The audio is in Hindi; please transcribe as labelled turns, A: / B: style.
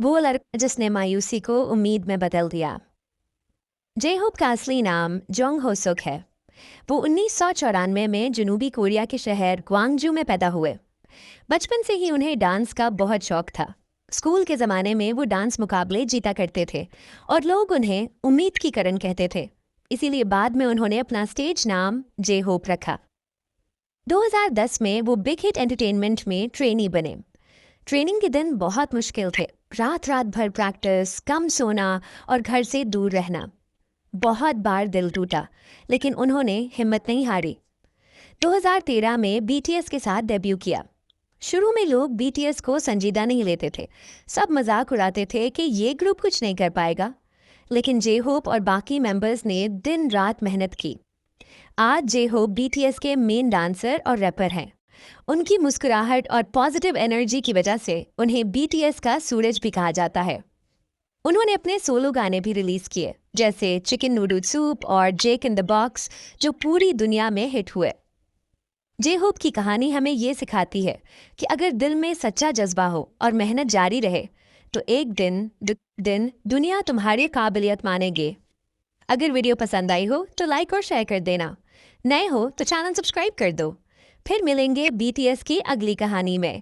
A: वो लड़का जिसने मायूसी को उम्मीद में बदल दिया। जे होप का असली नाम जोंग हो सुक है। वो 1994 में जनूबी कोरिया के शहर ग्वांगजू में पैदा हुए। बचपन से ही उन्हें डांस का बहुत शौक था। स्कूल के ज़माने में वो डांस मुकाबले जीता करते थे और लोग उन्हें उम्मीद की करण कहते थे। इसीलिए बाद में उन्होंने अपना स्टेज नाम जे होप रखा। 2010 में वो बिग हिट एंटरटेनमेंट में ट्रेनी बने। ट्रेनिंग के दिन बहुत मुश्किल थे। रात रात भर प्रैक्टिस, कम सोना और घर से दूर रहना। बहुत बार दिल टूटा, लेकिन उन्होंने हिम्मत नहीं हारी। 2013 में बीटीएस के साथ डेब्यू किया। शुरू में लोग बीटीएस को संजीदा नहीं लेते थे। सब मजाक उड़ाते थे कि ये ग्रुप कुछ नहीं कर पाएगा। लेकिन जे होप और बाकी मेंबर्स ने दिन रात मेहनत की। आज जे होप बीटीएस के मेन डांसर और रैपर हैं। उनकी मुस्कुराहट और पॉजिटिव एनर्जी की वजह से उन्हें बीटीएस का सूरज भी कहा जाता है। उन्होंने अपने सोलो गाने भी रिलीज किए, जैसे चिकन नूडल सूप और जेक इन द बॉक्स, जो पूरी दुनिया में हिट हुए। जे होप की कहानी हमें ये सिखाती है कि अगर दिल में सच्चा जज्बा हो और मेहनत जारी रहे तो एक दिन दुनिया तुम्हारी काबिलियत मानेगे। अगर वीडियो पसंद आई हो तो लाइक और शेयर कर देना। नए हो तो चैनल सब्सक्राइब कर दो। फिर मिलेंगे बीटीएस की अगली कहानी में।